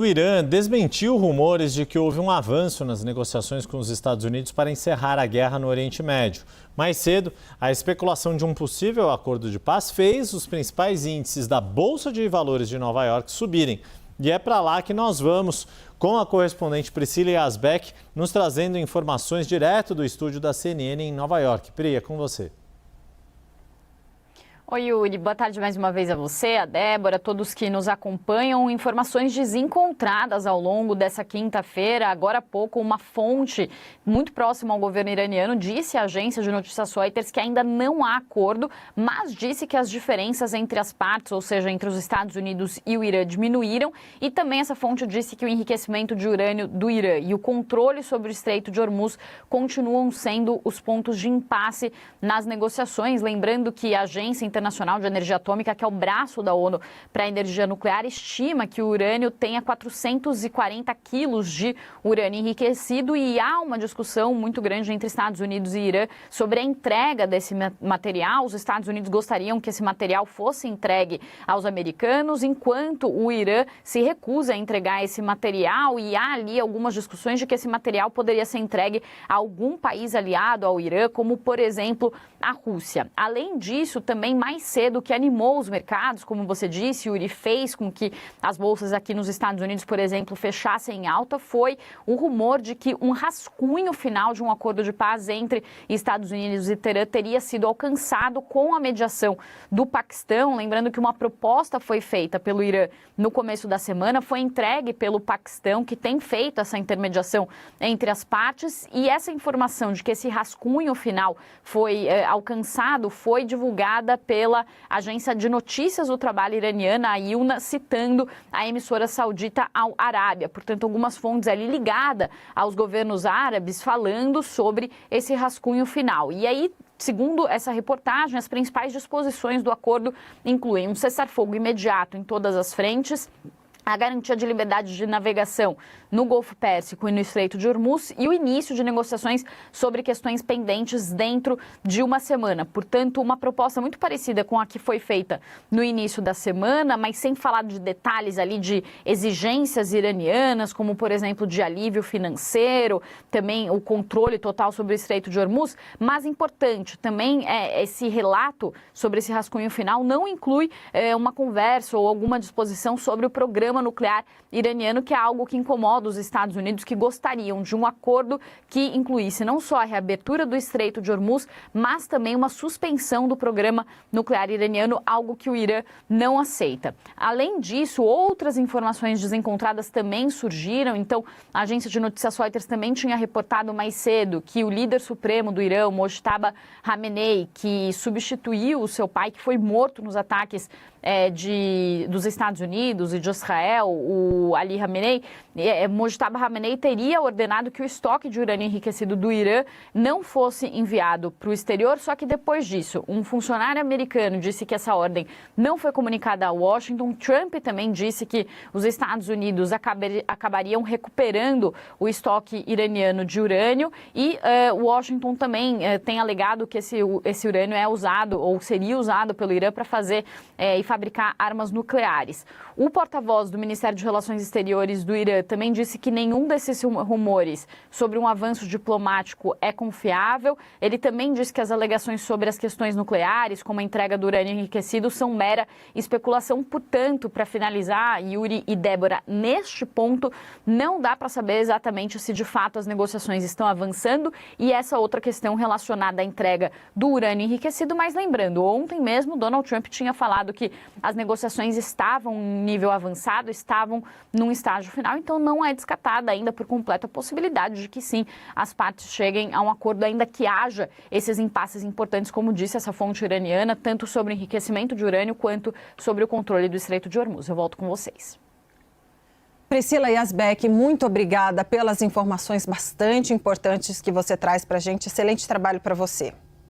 O Irã desmentiu rumores de que houve um avanço nas negociações com os Estados Unidos para encerrar a guerra no Oriente Médio. Mais cedo, a especulação de um possível acordo de paz fez os principais índices da Bolsa de Valores de Nova York subirem. E é para lá que nós vamos, com a correspondente Priscila Yazbek, nos trazendo informações direto do estúdio da CNN em Nova York. Pri, é com você. Oi, Yuri. Boa tarde mais uma vez a você, a Débora, todos que nos acompanham. Informações desencontradas ao longo dessa quinta-feira. Agora há pouco, uma fonte muito próxima ao governo iraniano disse à agência de notícias Reuters que ainda não há acordo, mas disse que as diferenças entre as partes, ou seja, entre os Estados Unidos e o Irã, diminuíram. E também essa fonte disse que o enriquecimento de urânio do Irã e o controle sobre o Estreito de Hormuz continuam sendo os pontos de impasse nas negociações. Lembrando que a Agência Internacional de Energia Atômica, que é o braço da ONU para a energia nuclear, estima que o urânio tenha 440 quilos de urânio enriquecido e há uma discussão muito grande entre Estados Unidos e Irã sobre a entrega desse material. Os Estados Unidos gostariam que esse material fosse entregue aos americanos, enquanto o Irã se recusa a entregar esse material, e há ali algumas discussões de que esse material poderia ser entregue a algum país aliado ao Irã, como, por exemplo, a Rússia. Além disso, também mais cedo, que animou os mercados, como você disse, Yuri, fez com que as bolsas aqui nos Estados Unidos, por exemplo, fechassem em alta, foi o rumor de que um rascunho final de um acordo de paz entre Estados Unidos e Teherã teria sido alcançado com a mediação do Paquistão. Lembrando que uma proposta foi feita pelo Irã no começo da semana, foi entregue pelo Paquistão, que tem feito essa intermediação entre as partes, e essa informação de que esse rascunho final foi alcançado foi divulgada pela agência de notícias do trabalho iraniana, a ILNA, citando a emissora saudita Al Arábia. Portanto, algumas fontes ali ligadas aos governos árabes falando sobre esse rascunho final. E aí, segundo essa reportagem, as principais disposições do acordo incluem um cessar-fogo imediato em todas as frentes, a garantia de liberdade de navegação no Golfo Pérsico e no Estreito de Hormuz e o início de negociações sobre questões pendentes dentro de uma semana. Portanto, uma proposta muito parecida com a que foi feita no início da semana, mas sem falar de detalhes ali de exigências iranianas, como, por exemplo, de alívio financeiro, também o controle total sobre o Estreito de Hormuz. Mas importante também esse relato sobre esse rascunho final não inclui uma conversa ou alguma disposição sobre o programa nuclear iraniano, que é algo que incomoda os Estados Unidos, que gostariam de um acordo que incluísse não só a reabertura do Estreito de Hormuz, mas também uma suspensão do programa nuclear iraniano, algo que o Irã não aceita. Além disso, outras informações desencontradas também surgiram. Então, a agência de notícias Reuters também tinha reportado mais cedo que o líder supremo do Irã, Mojtaba Khamenei, que substituiu o seu pai, que foi morto nos ataques dos Estados Unidos e de Israel, o Ali Khamenei, Mojtaba Khamenei teria ordenado que o estoque de urânio enriquecido do Irã não fosse enviado para o exterior, só que depois disso, um funcionário americano disse que essa ordem não foi comunicada a Washington. Trump também disse que os Estados Unidos acabariam recuperando o estoque iraniano de urânio, e Washington também tem alegado que esse urânio é usado ou seria usado pelo Irã para fazer e fabricar armas nucleares. O porta-voz do Ministério de Relações Exteriores do Irã também disse que nenhum desses rumores sobre um avanço diplomático é confiável. Ele também disse que as alegações sobre as questões nucleares, como a entrega do urânio enriquecido, são mera especulação. Portanto, para finalizar, Yuri e Débora, neste ponto, não dá para saber exatamente se de fato as negociações estão avançando e essa outra questão relacionada à entrega do urânio enriquecido. Mas lembrando, ontem mesmo Donald Trump tinha falado que as negociações estavam em nível avançado, estavam num estágio final, então não é descartada ainda por completo a possibilidade de que sim, as partes cheguem a um acordo, ainda que haja esses impasses importantes, como disse essa fonte iraniana, tanto sobre o enriquecimento de urânio quanto sobre o controle do Estreito de Hormuz. Eu volto com vocês. Priscila Yazbek, muito obrigada pelas informações bastante importantes que você traz para a gente. Excelente trabalho para você.